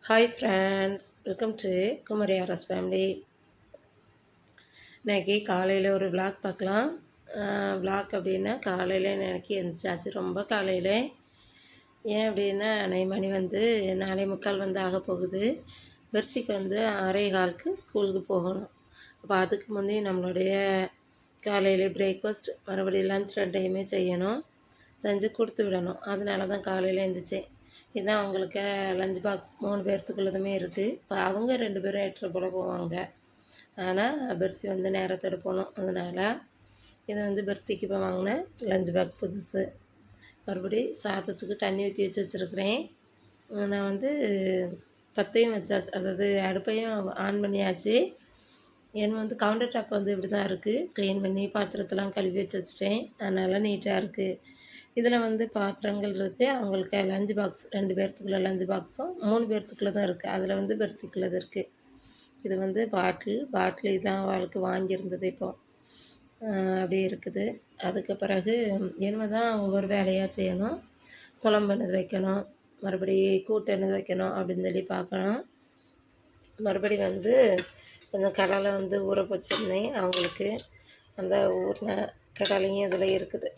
Hi friends, welcome to Kumari RS family. இன்றைக்கி காலையில் ஒரு விளாக் பார்க்கலாம். விளாக் அப்படின்னா காலையில் எனக்கு எந்திரிச்சாச்சு ரொம்ப காலையில். ஏன் அப்படின்னா 9 மணி வந்து 4:45 வந்து ஆக போகுது. பெர்சிக்கு வந்து 6:15க்கு ஸ்கூலுக்கு போகணும். அப்போ அதுக்கு முந்தைய நம்மளுடைய காலையில் பிரேக்ஃபாஸ்ட் மறுபடியும் லன்ச் ரெண்டையுமே செய்யணும், செஞ்சு கொடுத்து விடணும். அதனால தான் காலையில் எழுந்திரிச்சேன். இதுதான் அவங்களுக்கு லஞ்ச் பாக்ஸ் 3 பேர்த்துக்குள்ளதுமே இருக்குது. இப்போ அவங்க 2 பேரும் 8:30 போல் போவாங்க. ஆனால் பெர்சி வந்து நேரத்தோடு போகணும். அதனால் இதை வந்து பெர்சிக்கு இப்போ வாங்கினேன் லஞ்ச் பேக் புதுசு. மறுபடி சாதத்துக்கு தண்ணி ஊற்றி வச்சுருக்கிறேன். நான் வந்து பற்றையும் வச்சாச்சு, அதாவது அடுப்பையும் ஆன் பண்ணியாச்சு. ஏன்னா வந்து கவுண்டர் டாப் வந்து இப்படி தான் இருக்குது. க்ளீன் பண்ணி பாத்திரத்தெல்லாம் கழுவி வச்சுட்டேன். அதனால் நீட்டாக இருக்குது. இதில் வந்து பாத்திரங்கள் இருக்குது. அவங்களுக்கு லஞ்ச் பாக்ஸ் 2 பேர்த்துக்குள்ள லஞ்ச் பாக்ஸும் 3 பேர்த்துக்குள்ளே தான் இருக்குது. அதில் வந்து பெர்சிக்குள்ளது இருக்குது. இது வந்து பாட்டில் இதான் அவளுக்கு வாங்கியிருந்தது. இப்போ அப்படியே இருக்குது. அதுக்கு பிறகு இனிமே தான் ஒவ்வொரு வேலையாக செய்யணும். குழம்பு என்னது வைக்கணும், மறுபடி கூட்டு என்னது வைக்கணும் அப்படின்னு சொல்லி பார்க்கணும். மறுபடி வந்து கொஞ்சம் கடலை வந்து ஊற வச்சுருந்தேன் அவங்களுக்கு. அந்த ஊறின கடலையும் இதில் இருக்குது.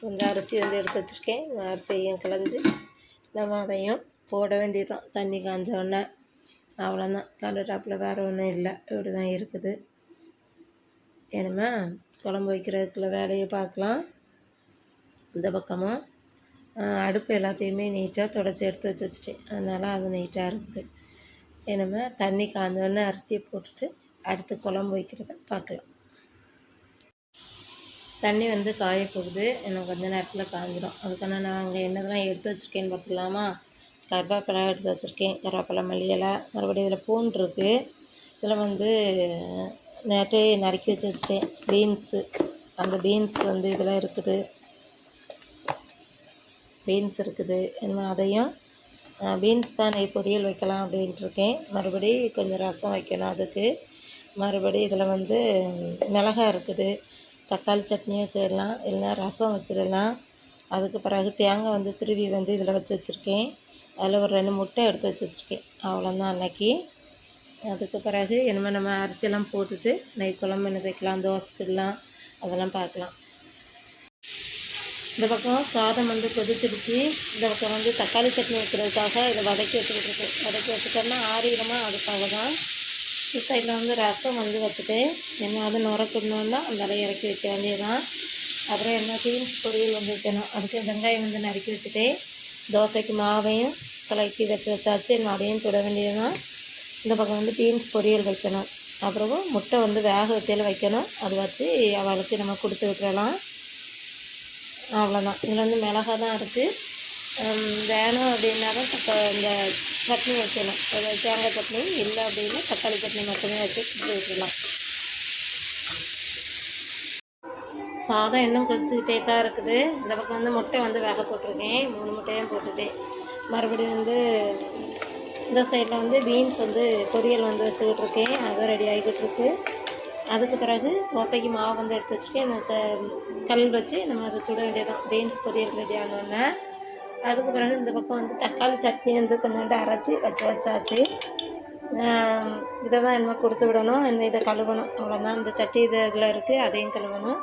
கொஞ்சம் அரிசி வந்து எடுத்து வச்சுருக்கேன். அரிசியையும் களைஞ்சி நம்ம அதையும் போட வேண்டியதுதான். தண்ணி காஞ்சோடனே அவ்வளோதான். கவுண்டர் டாப்பில் வேறு ஒன்றும் இல்லை, இப்படி தான் இருக்குது. ஏன்னா குழம்பு வைக்கிறதுக்குள்ள வேலையை பார்க்கலாம். இந்த பக்கமும் அடுப்பு எல்லாத்தையுமே நீட்டாக துடைச்சி எடுத்து வச்சுட்டேன். அதனால் அது நீட்டாக இருக்குது. ஏன்னா தண்ணி காஞ்சோடனே அரிசியை போட்டுட்டு அடுத்து குழம்பு வைக்கிறத பார்க்கலாம். தண்ணி வந்து காய போகுது. இன்னும் கொஞ்சம் நேரத்தில் காஞ்சிடும். அதுக்கான நான் அங்கே என்னதெல்லாம் எடுத்து வச்சுருக்கேன்னு பார்த்துக்கலாமா? கருவேப்பிலை எடுத்து வச்சுருக்கேன், கருவேப்பிலை, மல்லி இலை, மறுபடியும் இதில் பூண்டு இருக்குது. இதில் வந்து நேற்றே நறுக்கி வச்சுட்டேன் பீன்ஸு. அந்த பீன்ஸ் வந்து இதில் இருக்குது. பீன்ஸ் இருக்குது. இன்னும் அதையும் பீன்ஸ் தான் பொரியல் வைக்கலாம் அப்படின்ட்டுருக்கேன். மறுபடி கொஞ்சம் ரசம் வைக்கணும் அதுக்கு. மறுபடி இதில் வந்து மிளகாய் இருக்குது. தக்காளி சட்னி வச்சிடலாம், இல்லைன்னா ரசம் வச்சிடலாம். அதுக்கு பிறகு தேங்காய் வந்து திருவி வந்து இதில் வச்சுருக்கேன். அதில் ஒரு 2 முட்டை எடுத்து வச்சுருக்கேன். அவ்வளோதான் அன்னைக்கு. அதுக்கு பிறகு இனிமேல் நம்ம அரிசியெல்லாம் போட்டுட்டு நைட் குழம்பு என்ன வைக்கலாம், தோசை சுடலாம், அதெல்லாம் பார்க்கலாம். இந்த பக்கம் சாதம் வந்து கொதிச்சிடுச்சு. இந்த பக்கம் வந்து தக்காளி சட்னி வைக்கிறதுக்காக இதை வதக்கி வச்சுக்கிட்டுருக்கேன். வதக்கி வச்சுட்டோம்னா ஆறிடுமா, அதுக்காக தான். இந்த சைடில் வந்து ரசம் வந்து வச்சுட்டு என்ன அது நுரக்கணுன்னா அந்த இலையை இறக்கி வைக்க வேண்டியதுதான். அப்புறம் என்ன பீன்ஸ் பொரியல் வந்து வைக்கணும். அதுக்கு வெங்காயம் வந்து நறுக்கி வச்சுட்டு தோசைக்கு மாவையும் கலக்கி வச்சாச்சு. இன்னும் அதையும் சுட வேண்டியதுதான். இந்த பக்கம் வந்து பீன்ஸ் பொரியல் வைக்கணும். அப்புறம் முட்டை வந்து வேக வைக்கையில் வைக்கணும். அது வச்சு அவளுக்கு நம்ம கொடுத்து விட்டுறலாம். அவ்வளோதான். இதில் வந்து மிளகாய் தான் இருக்குது. வேணும் அப்படின்னா தான் இந்த சட்னி வைக்கணும். தேங்காய் சட்னி இல்லை அப்படின்னா தக்காளி சட்னி மட்டுமே வச்சு கொடுத்து விட்டுடலாம். சாதம் இன்னும் கொதிச்சுக்கிட்டே தான் இருக்குது. இந்த பக்கம் வந்து முட்டை வந்து வேக போட்டிருக்கேன். 3 முட்டையும் போட்டுட்டேன். மறுபடியும் வந்து இந்த சைடில் வந்து பீன்ஸ் வந்து பொரியல் வந்து வச்சுக்கிட்ருக்கேன். அதுவும் ரெடி ஆகிக்கிட்டுருக்கு. அதுக்கு பிறகு தோசைக்கு மாவு வந்து எடுத்து வச்சுருக்கேன். கல் வச்சு நம்ம அதை சுட வேண்டியதான். பீன்ஸ் பொரியல் ரெடி ஆனோடனே அதுக்கு பிறகு இந்த பக்கம் வந்து தக்காளி சட்னி வந்து கொஞ்சோண்டு அரைச்சி வச்சாச்சு. இதை தான் என்ன கொடுத்து விடணும். இன்னும் இதை கழுவணும். அவ்வளோதான். இந்த சட்டி இதில் இருக்குது, அதையும் கழுவணும்.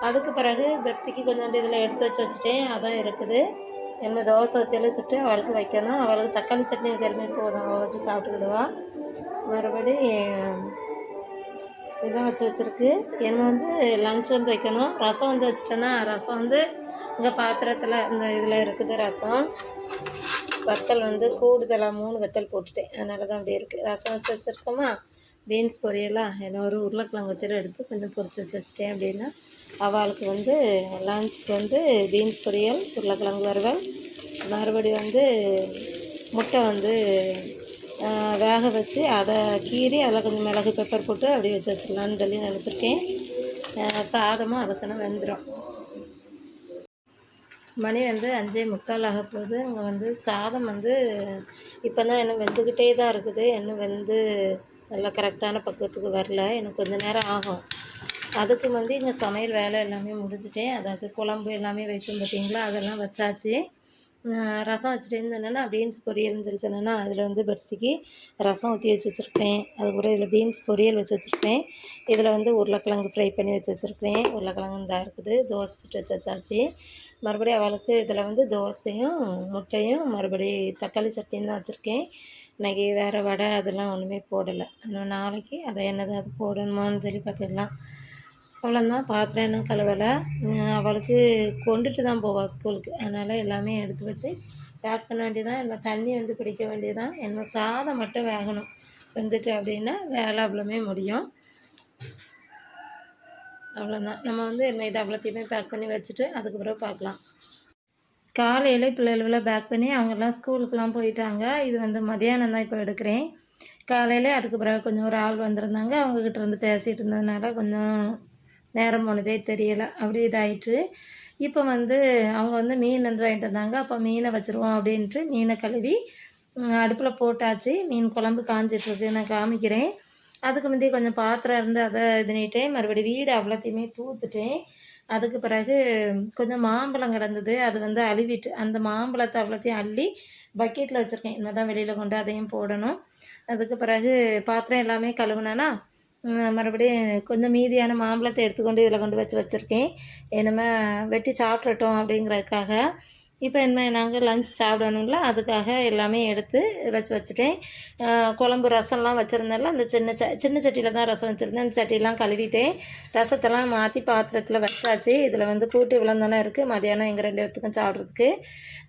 அதுக்கு பிறகு பெர்சிக்கு கொஞ்சோண்டு இதில் எடுத்து வச்சுட்டேன். அதான் இருக்குது. என்ன தோசை ஊற்றியில் சுட்டு அவளுக்கு வைக்கணும். அவளுக்கு தக்காளி சட்னி வைக்கிறமே போதும், அவள் வச்சு சாப்பிட்டுக்கிடுவா. மறுபடி இதான் வச்சுருக்கு. என்ன வந்து லன்ச் வந்து வைக்கணும். ரசம் வந்து வச்சுட்டேன்னா ரசம் வந்து இங்கே பாத்திரத்தில் இந்த இதில் இருக்குது. ரசம் வத்தல் வந்து கூடுதலாக 3 வத்தல் போட்டுட்டேன். அதனால தான் அப்படி இருக்குது. ரசம் வச்சுருக்கோமா. பீன்ஸ் பொரியலாம் ஏன்னா ஒரு உருளைக்கிழங்கு வத்தல் எடுத்து கொஞ்சம் பொரிச்சு வச்சுட்டேன். அப்படின்னா அவளுக்கு வந்து லஞ்சுக்கு வந்து பீன்ஸ் பொரியல், உருளைக்கிழங்கு வறுவல், மறுபடி வந்து முட்டை வந்து வேக வச்சு அதை கீறி அதில் கொஞ்சம் மிளகு பெப்பர் போட்டு அப்படியே வச்சிடலான்னு சொல்லி நினச்சிருக்கேன். சாதமும் அதுக்குன்னு வெந்துடும். மணி வந்து 5:45 ஆக போகுது. இங்கே வந்து சாதம் வந்து இப்போ தான் இன்னும் வெந்துக்கிட்டே தான் இருக்குது. இன்னும் வெந்து நல்லா கரெக்டான பக்குவத்துக்கு வரல. எனக்கு கொஞ்சம் நேரம் ஆகும். அதுக்கு வந்து இங்கே சமையல் வேலை எல்லாமே முடிஞ்சிட்டேன். அதாவது குழம்பு எல்லாமே வைக்கும் பார்த்தீங்களா, அதெல்லாம் வச்சாச்சு. ரசம் வச்சுட்டேன்னு சொன்னேன்னா பீன்ஸ் பொரியல்னு சொல்லி சொன்னேன்னா அதில் வந்து பரிசிக்கு ரசம் ஊற்றி வச்சு வச்சுருப்பேன். அதுக்கூட இதில் பீன்ஸ் பொரியல் வச்சு வச்சுருப்பேன். இதில் வந்து உருளைக்கிழங்கு ஃப்ரை பண்ணி வச்சு வச்சுருக்கேன். உருளைக்கிழங்கு இந்தா இருக்குது. தோசை சுட்டு வச்சாச்சு. மறுபடியும் அவளுக்கு இதில் வந்து தோசையும் முட்டையும் மறுபடி தக்காளி சட்னியும் தான் வச்சுருக்கேன். இன்றைக்கி வேறு வடை அதெல்லாம் ஒன்றுமே போடலை. இன்னும் நாளைக்கு அதை என்னதாவது போடணுமான்னு சொல்லி பார்த்துக்கலாம். அவ்வளோந்தான். பாத்திரம் இன்னும் கழுவலை. அவளுக்கு கொண்டுட்டு தான் போவாள் ஸ்கூலுக்கு. அதனால் எல்லாமே எடுத்து வச்சு பேக் பண்ண வேண்டியதான். இல்லை தண்ணி வந்து பிடிக்க வேண்டியதான். என்ன சாதம் மட்டும் வேகணும். வெந்துட்டு அப்படின்னா வேலை அவ்வளோமே முடியும். அவ்வளோதான். நம்ம வந்து என்ன இது அவ்வளோத்தையுமே பேக் பண்ணி வச்சுட்டு அதுக்கு பிறகு பார்க்கலாம். காலையில் பிள்ளைகளை பேக் பண்ணி அவங்கெல்லாம் ஸ்கூலுக்கெலாம் போயிட்டாங்க. இது வந்து மதியானம் தான் இப்போ எடுக்கிறேன். காலையில் அதுக்கு பிறகு கொஞ்சம் ஒரு ஆள் வந்திருந்தாங்க. அவங்கக்கிட்ட இருந்து பேசிகிட்டு இருந்ததுனால கொஞ்சம் நேரம் போனதே தெரியலை. அப்படியே இதாகிட்டு இப்போ வந்து அவங்க வந்து மீன் வந்து வாங்கிட்டு வந்தாங்க. அப்போ மீனை வச்சுருவோம் அப்படின்ட்டு மீனை கழுவி அடுப்பில் போட்டாச்சு. மீன் குழம்பு காஞ்சிட்ருக்கு. நான் காமிக்கிறேன். அதுக்கு முந்தைய கொஞ்சம் பாத்திரம் இருந்து அதை இது பண்ணிட்டேன். மறுபடியும் வீடு அவ்வளோத்தையுமே தூத்துட்டேன். அதுக்கு பிறகு கொஞ்சம் மாம்பழம் கிடந்தது. அது வந்து அழுவிட்டு அந்த மாம்பழத்தை அவ்வளோத்தையும் அள்ளி பக்கெட்டில் வச்சுருக்கேன். இனிமேல் தான் வெளியில் கொண்டு அதையும் போடணும். அதுக்கு பிறகு பாத்திரம் எல்லாமே கழுவுனேன்னா மறுபடியும் கொஞ்சம் மீதியான மாம்பழத்தை எடுத்துக்கொண்டு இதில் கொண்டு வச்சுருக்கேன். இனிமேல் வெட்டி சாப்பிட்றட்டும் அப்படிங்கிறதுக்காக. இப்போ இனிமேல் நாங்கள் லஞ்ச் சாப்பிடணும்ல, அதுக்காக எல்லாமே எடுத்து வச்சுட்டேன். குழம்பு ரசம்லாம் வச்சுருந்தேன்ல, அந்த சின்ன சட்டியில் தான் ரசம் வச்சுருந்தேன். அந்த சட்டியெல்லாம் கழுவிட்டேன். ரசத்தெல்லாம் மாற்றி பாத்திரத்தில் வச்சாச்சு. இதில் வந்து கூட்டு இவ்வளோந்தானே இருக்குது. மதியானம் எங்கள் 2 பேர்த்துக்கும் சாப்பிட்றதுக்கு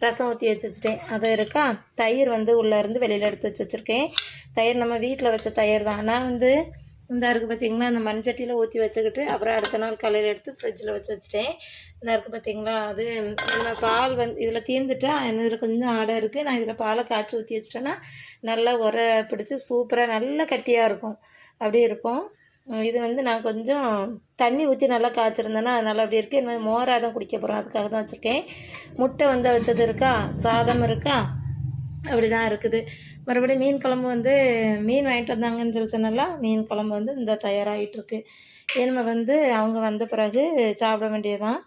ரசம் ஊற்றி வச்சுட்டேன். அது இருக்கா. தயிர் வந்து உள்ளேருந்து வெளியில் எடுத்து வச்சுருக்கேன். தயிர் நம்ம வீட்டில் வச்ச தயிர் தான். நான் வந்து இந்த இருக்குது பார்த்திங்களா, அந்த மண்சட்டியில் ஊற்றி வச்சுக்கிட்டு அப்புறம் அடுத்த நாள் காலையில் எடுத்து ஃப்ரிட்ஜில் வச்சுட்டேன். இந்த இருக்குது பார்த்திங்களா, அது நம்ம பால் வந்து இதில் தீர்ந்துட்டா இதில் கொஞ்சம் ஆடை இருக்குது. நான் இதில் பாலை காய்ச்சி ஊற்றி வச்சிட்டேன்னா நல்லா உரை பிடிச்சி சூப்பராக நல்லா கட்டியாக இருக்கும். அப்படியே இருக்கும். இது வந்து நான் கொஞ்சம் தண்ணி ஊற்றி நல்லா காய்ச்சிருந்தேன்னா அதனால் அப்படி இருக்குது. இந்த மோராக தான் குடிக்க போகிறோம். அதுக்காக தான் வச்சுருக்கேன். முட்டை வந்து வச்சது இருக்கா, சாதம் இருக்கா, அப்படி தான் இருக்குது. மறுபடியும் மீன் குழம்பு வந்து மீன் வாங்கிட்டு வந்தாங்கன்னு சொல்லி சொன்னால மீன் குழம்பு வந்து இந்த தயாராகிட்டுருக்கு. இனிமே வந்து அவங்க வந்த பிறகு சாப்பிட வேண்டியதான்.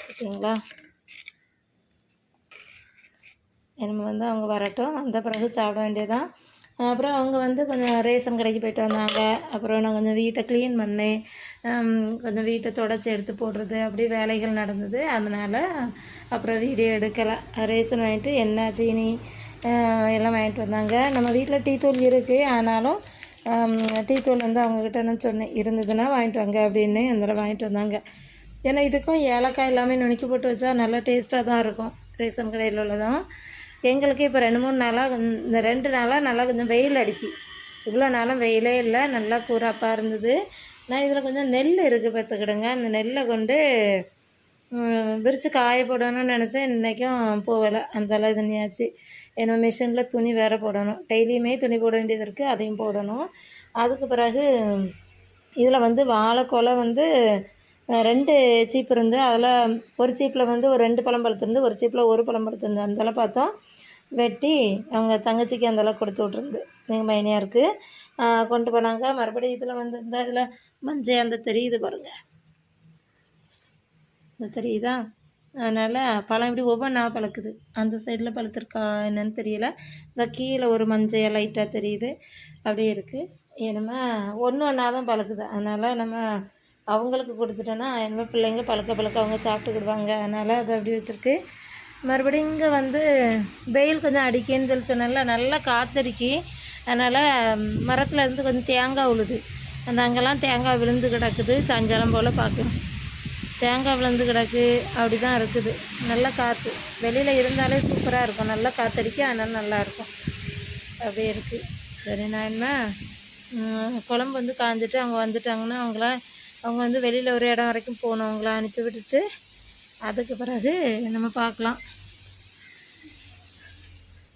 ஓகேங்களா. இனிமே வந்து அவங்க வரட்டும், வந்த பிறகு சாப்பிட வேண்டியதான். அப்புறம் அவங்க வந்து கொஞ்சம் ரேஷன் கடைக்கு போயிட்டு வந்தாங்க. அப்புறம் நான் கொஞ்சம் வீட்டை க்ளீன் பண்ணேன். கொஞ்சம் வீட்டை தொடச்சி எடுத்து போடுறது அப்படி வேலைகள் நடந்தது. அதனால் அப்புறம் வீடியோ எடுக்கலை. ரேஷன் வாங்கிட்டு எண்ணெய் சீனி எல்லாம் வாங்கிட்டு வந்தாங்க. நம்ம வீட்டில் டீ தூள் இருக்குது. ஆனாலும் டீ தூள் வந்து அவங்கக்கிட்ட நான் சொன்னேன், இருந்ததுன்னா வாங்கிட்டு வாங்க அப்படின்னு. அதனால் வாங்கிட்டு வந்தாங்க. ஏன்னா இதுக்கும் ஏலக்காய் எல்லாமே நுணுக்கி போட்டு வச்சா நல்லா டேஸ்ட்டாக தான் இருக்கும். ரேஷன் கடையில் உள்ளதும் எங்களுக்கு இப்போ 2-3 நாளாக இந்த 2 நாளாக நல்லா கொஞ்சம் வெயில் அடிக்கி. இவ்வளோ நாளும் வெயிலே இல்லை, நல்லா கூறாப்பாக இருந்தது. நான் இதில் கொஞ்சம் நெல் இருக்குது பார்த்துக்கிடுங்க. அந்த நெல்லை கொண்டு விரித்து காய போடணும்னு நினச்சேன். இன்றைக்கும் போகலை. அந்தளவு தண்ணியாச்சு. ஏன்னா மிஷினில் துணி வேறு போடணும். டெய்லியுமே துணி போட வேண்டியது இருக்குது, அதையும் போடணும். அதுக்கு பிறகு இதில் வந்து வாழைக்கொலை வந்து 2 சீப்பு இருந்து அதில் ஒரு சீப்பில் வந்து ஒரு 2 பழம் பழுத்திருந்து, ஒரு சீப்பில் ஒரு பழம் பழுத்திருந்து. அந்தளவு பார்த்தோம் வெட்டி அவங்க தங்கச்சிக்கு அந்தளவு கொடுத்து விட்ருந்து. எங்கள் மைனியாருக்கு கொண்டு போனாங்க. மறுபடியும் இதில் வந்து இந்த இதில் மஞ்சள் அந்த தெரியுது பாருங்கள், இந்த தெரியுதா. அதனால் பழம் இப்படி ஒவ்வொன்றா பழுக்குது. அந்த சைடில் பழுத்திருக்கா என்னன்னு தெரியல. இந்த கீழே ஒரு மஞ்சள் லைட்டாக தெரியுது, அப்படியே இருக்குது. ஏன்னா ஒன்று ஒன்றா தான் பழுக்குது. அதனால் நம்ம அவங்களுக்கு கொடுத்துட்டோன்னா இனிமேல் பிள்ளைங்க பழுக்க அவங்க சாப்பிட்டுக்கிடுவாங்க. அதனால் அது அப்படி வச்சுருக்கு. மறுபடியும் இங்கே வந்து வெயில் கொஞ்சம் அடிக்கேன்னு சொல்லி சொன்னால நல்லா காற்றடிக்கி. அதனால் மரத்தில் இருந்து கொஞ்சம் தேங்காய் விழுது. அந்த அங்கெல்லாம் தேங்காய் விழுந்து கிடக்குது. சாயங்காலம் போல் பார்க்கலாம். தேங்காய் விழுந்து கிடக்கு. அப்படி தான் இருக்குது. நல்லா காற்று வெளியில் இருந்தாலே சூப்பராக இருக்கும். நல்லா காற்றடிக்க, அதனால் நல்லாயிருக்கும். அப்படியே இருக்குது. சரி, நான் என்ன குழம்பு வந்து காஞ்சிட்டு அவங்க வந்துட்டாங்கன்னா அவங்க வந்து வெளியில் ஒரு இடம் வரைக்கும் போகணும். அவங்கள அனுப்பி விட்டுட்டு அதுக்கு பிறகு நம்ம பார்க்கலாம்.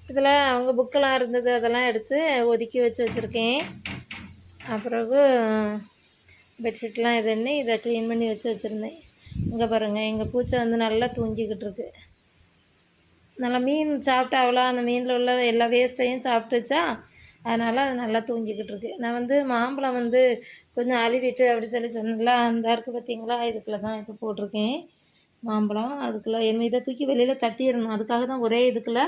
இதில் அவங்க புக்கெல்லாம் இருந்தது, அதெல்லாம் எடுத்து ஒதுக்கி வச்சுருக்கேன். அப்பிறகு பெட்ஷீட்லாம் இதுன்னு இதை க்ளீன் பண்ணி வச்சுருந்தேன். இங்கே பாருங்கள், எங்கள் பூச்சை வந்து நல்லா தூங்கிக்கிட்டு இருக்கு. நல்லா மீன் சாப்பிட்டா அவ்வளோ அந்த மீனில் உள்ள எல்லா வேஸ்ட்டையும் சாப்பிட்டுச்சா, அதனால் அது நல்லா தூங்கிக்கிட்டு இருக்கு. நான் வந்து மாம்பழம் வந்து கொஞ்சம் அழுவிட்டு அப்படி சொல்லி சொன்னல, அந்த இருக்குது பார்த்திங்களா, இதுக்குள்ளே தான் இப்போ போட்டிருக்கேன். மாம்பழம் அதுக்குள்ளே என்ன இதை தூக்கி வெளியில் தட்டிடணும். அதுக்காக தான் ஒரே இதுக்குள்ளே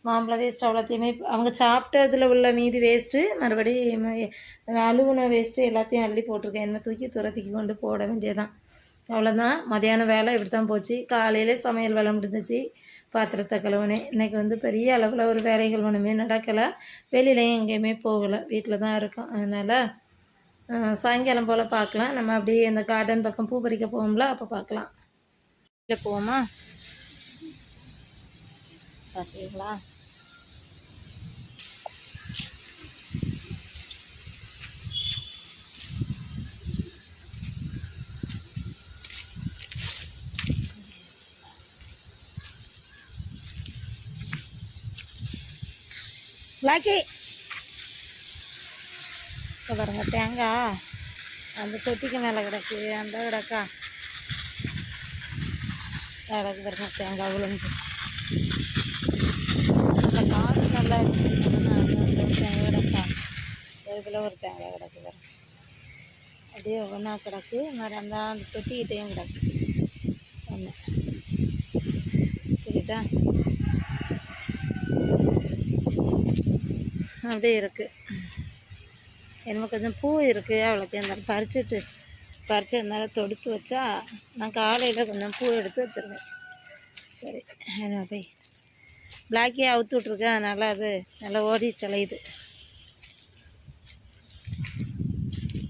மாம்பழம் வேஸ்ட்டு அவ்வளோத்தையுமே அவங்க சாப்பிட்டதில் உள்ள மீதி வேஸ்ட்டு மறுபடி அழுகுன வேஸ்ட்டு எல்லாத்தையும் அள்ளி போட்டிருக்கேன். என்ன தூக்கி துரத்திக்கு கொண்டு போட வேண்டியதான். அவ்வளோதான். மதியானம் வேலை இப்படி தான் போச்சு. காலையிலே சமையல் வேலை முடிஞ்சிச்சு. பாத்திரத்தை கழுவுனேன். இன்றைக்கி வந்து பெரிய அளவில் ஒரு வேலைகள் ஒன்றுமே நடக்கலை. வெளியிலையும் எங்கேயுமே போகலை, வீட்டில் தான் இருக்கோம். அதனால் சாயங்காலம் போல் பார்க்கலாம். நம்ம அப்படியே இந்த கார்டன் பக்கம் பூ பறிக்க போவோம்ல, அப்போ பார்க்கலாம். இல்லை போவோமா? பார்த்தீங்களா? பிளாக்கி இப்போ பாருங்க, தேங்காய் அந்த தொட்டிக்கு மேலே கிடக்கு. அந்த கிடக்கா கிடக்கு பாருங்க, தேங்காய் விழுந்து. அந்த காற்று நல்லா தேங்காய் கிடக்கா. இதுக்குள்ள ஒரு தேங்காய் கிடக்கு பாருங்க, அப்படியே ஒன்றா கிடக்கு. மாதிரி அந்த தொட்டிக்கிட்டேயும் கிடக்கு ஒன்று. சரிதா? அப்படியே இருக்குது. என்ன கொஞ்சம் பூ இருக்குது, அவ்வளோத்தையும் இருந்தாலும் பறித்து இருந்தாலும் தொடுத்து வச்சா நான் காலையில் கொஞ்சம் பூ எடுத்து வச்சுருவேன். சரி, என்ன போய் பிளாக்கே அவுத்து விட்ருக்கேன். அதனால் அது நல்லா ஓடி செலையுது.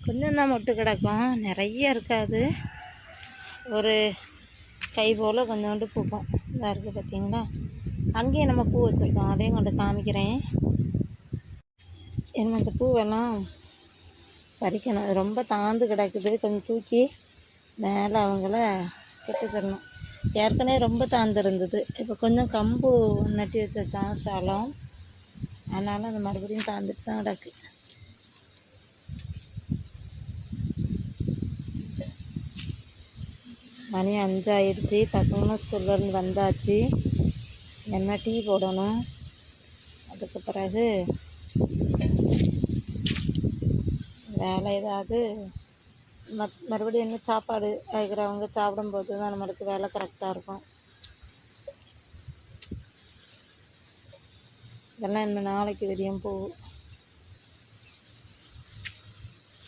கொஞ்சம் தான் மொட்டு கிடக்கும், நிறைய இருக்காது. ஒரு கை போல் கொஞ்சோண்டு பூக்கும். இதாக இருக்குது பார்த்தீங்களா? அங்கேயும் நம்ம பூ வச்சுருக்கோம், அதையும் கொண்டு காமிக்கிறேன். என்ன அந்த பூவெல்லாம் பறிக்கணும். ரொம்ப தாழ்ந்து கிடக்குது, கொஞ்சம் தூக்கி மேலே அவங்கள கெட்ட சொல்லணும். ஏற்கனவே ரொம்ப தாழ்ந்து இருந்தது, இப்போ கொஞ்சம் கம்பு நட்டி வச்சான் ஸ்டாலம். அதனால் அந்த மறுபடியும் தாழ்ந்துட்டு தான் கிடக்கு. மணி 5 ஆகிடுச்சி. பசங்களும் ஸ்கூல்லேருந்து வந்தாச்சு. என்ன டீ போடணும். அதுக்கு பிறகு வேலை ஏதாவது மறுபடியும் என்ன சாப்பாடு ஆகிறவங்க சாப்பிடும்போது தான் நம்மளுக்கு வேலை கரெக்டாக இருக்கும். இதெல்லாம் இன்னும் நாளைக்கு விடியும் போகும்.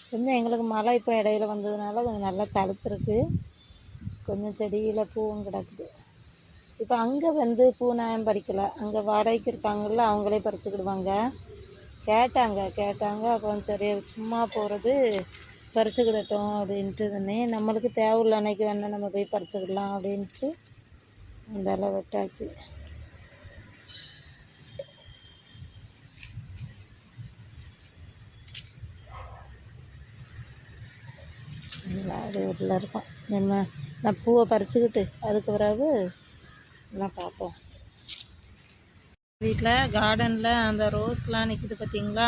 கொஞ்சம் எங்களுக்கு மழை இப்போ இடையில வந்ததுனால கொஞ்சம் நல்லா தடுத்துருக்கு. கொஞ்சம் செடியில் பூவும் கிடக்குது. இப்போ அங்கே வந்து பூ நான் பறிக்கலை, அங்கே வாடகைக்கு இருக்காங்கள்ல, அவங்களே பறிச்சுக்கிடுவாங்க. கேட்டாங்க. அப்போ சரி சும்மா போகிறது பறிச்சுக்கிடட்டும் அப்படின்ட்டு தானே, நம்மளுக்கு தேவையில்ல அன்னைக்கு வேணால் நம்ம போய் பறிச்சுக்கிடலாம் அப்படின்ட்டு அந்த விட்டாச்சு. அப்படி வீட்டில் இருக்கோம். நான் பூவை பறிச்சுக்கிட்டு அதுக்கு பிறகு எல்லாம் பார்ப்போம். வீட்டில் கார்டனில் அந்த ரோஸ்லாம் நிற்கிது பார்த்தீங்களா?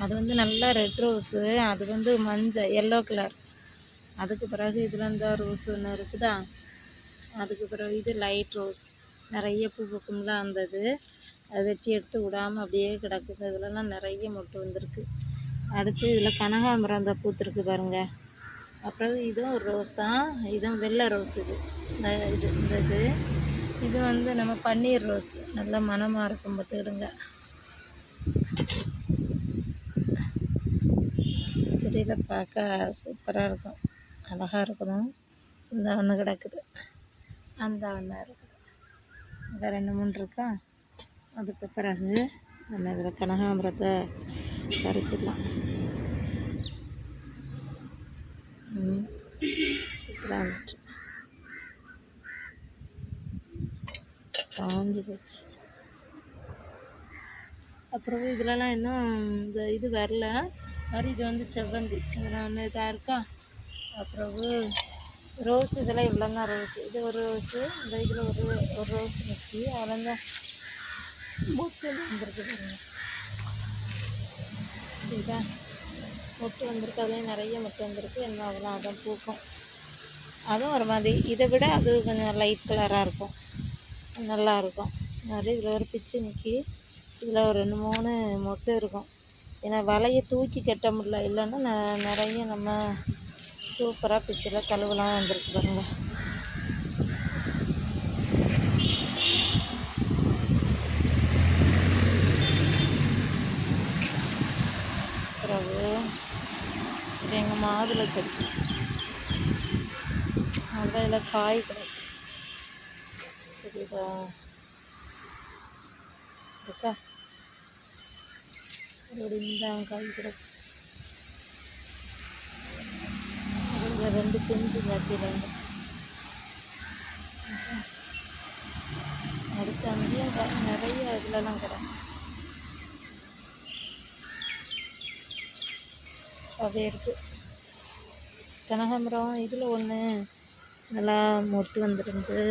அது வந்து நல்லா ரெட் ரோஸு, அது வந்து மஞ்சள் எல்லோ கலர். அதுக்கு பிறகு இதில் இந்த ரோஸ் ஒன்று இருக்குதா, அதுக்கு பிறகு இது லைட் ரோஸ். நிறைய பூ பூக்கும்ல அந்த இது, அதை வெட்டி எடுத்து விடாமல் அப்படியே கிடக்குது. இதுலலாம் நிறைய மொட்டு வந்திருக்கு. அடுத்து இதில் கனகாம்பரம் அந்த பூத்துருக்கு பாருங்கள். அப்புறம் இதுவும் ஒரு ரோஸ் தான், இதுவும் வெள்ளை ரோஸ். இது வந்து நம்ம பன்னீர் ரோஸ், நல்ல மணமாக இருக்கும். பார்த்துக்கிடுங்க, செடியில் பார்க்க சூப்பராக இருக்கும், அழகாக இருக்கணும். இந்த ஒன்று கிடக்குது, அந்த ஒன்று இருக்குது. அங்கே 2 3 இருக்கா. அதுக்கு பிறகு நம்ம இதில் கனகாம்பரத்தை பறிச்சிடலாம். சூப்பராக இருந்துச்சு. காஞ்சி போச்சு. அப்புறம் இதிலலாம் இன்னும் இந்த இது வரல. இது வந்து செவ்வந்தி, இதெல்லாம் ஒன்று இதாக இருக்கா. அப்புறம் ரோஸ், இதெல்லாம் இவ்வளோ தான் ரோஸ். இது ஒரு ரோஸு, இந்த இதில் ஒரு ரோஸ் நிற்கி அதில் தான் மொட்டு வந்துருக்கு பாருங்க. இதுதான் மொட்டு வந்திருக்கு, அதுலேயும் நிறைய மொட்டு வந்திருக்கு. என்ன அதெல்லாம் அதான் பூக்கும். அதுவும் ஒரு மாதிரி, இதை விட அது கொஞ்சம் லைட் கலராக இருக்கும், நல்லாயிருக்கும். நிறைய இதில் ஒரு பிச்சு நிற்கி, இதில் ஒரு 2 3 மொட்டு இருக்கும். ஏன்னா வலையை தூக்கி கட்ட முடியல, இல்லைன்னா நிறைய நம்ம சூப்பராக பிச்சில் கழுவலாம் வந்திருக்கு பாருங்க. மாதுளை செடி. மாதுளையில் காய் கிடைக்கும் தெரியுதா இருக்கா? அதோட இந்த காய் கிடைக்கும். அதில் 2 பிஞ்சு கத்தியில் அடுத்து அங்கேயும் நிறைய இதுலலாம் கிடைக்கும். அப்படியே இருக்குது. கனகாம்பரம் இதில் ஒன்று நல்லா மொட்டு வந்துருந்து.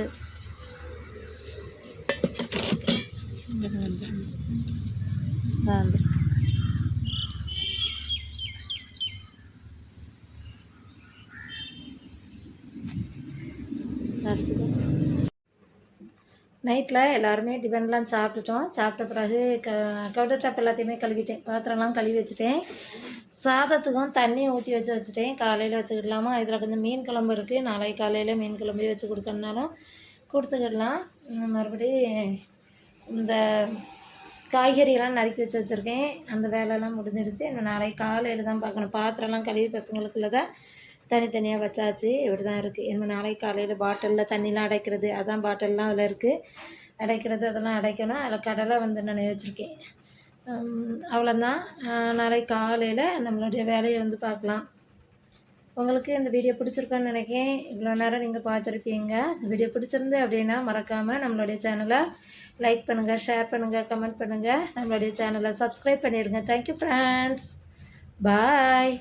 நைட்டில் எல்லாருமே டிஃபன்லாம் சாப்பிட்டுட்டோம். சாப்பிட்ட பிறகு கவுண்டர் டாப் எல்லாத்தையுமே கழுவிட்டேன். பாத்திரம்லாம் கழுவி வச்சுட்டேன். சாதத்துக்கும் தண்ணியை ஊற்றி வச்சுட்டேன். காலையில் வச்சுக்கிடலாமா? இதில் கொஞ்சம் மீன் குழம்பு இருக்குது. நாளைக்கு காலையில் மீன் குழம்பு வச்சு கொடுக்கணுனாலும் கொடுத்துக்கிடலாம். மறுபடி இந்த காய்கறியெல்லாம் நறுக்கி வச்சுருக்கேன். அந்த வேலையெல்லாம் முடிஞ்சிடுச்சு. இன்னும் நாளைக்கு காலையில் தான் பார்க்கணும். பாத்திரம்லாம் கழுவி பசங்களுக்குள்ள தான் தனித்தனியாக வச்சாச்சு. இப்படி தான் இருக்குது. இன்னும் நாளைக்கு காலையில் பாட்டிலில் தண்ணிலாம் அடைக்கிறது, அதான் பாட்டில்லாம் அதில் இருக்குது. அடைக்கிறது அதெல்லாம் அடைக்கணும். அதில் கடலை வந்து நான் வச்சுருக்கேன். அவ்வளோதான். நாளைக்கு காலையில் நம்மளுடைய வேலையை வந்து பார்க்கலாம். உங்களுக்கு இந்த வீடியோ பிடிச்சிருக்கோன்னு நினைக்கிறேன். இவ்வளோ நேரம் நீங்கள் பார்த்துருப்பீங்க. இந்த வீடியோ பிடிச்சிருந்து அப்படின்னா மறக்காமல் நம்மளுடைய சேனலை லைக் பண்ணுங்கள், ஷேர் பண்ணுங்கள், கமெண்ட் பண்ணுங்கள். நம்மளுடைய சேனலை சப்ஸ்கிரைப் பண்ணிடுங்க. Thank you friends. பாய்.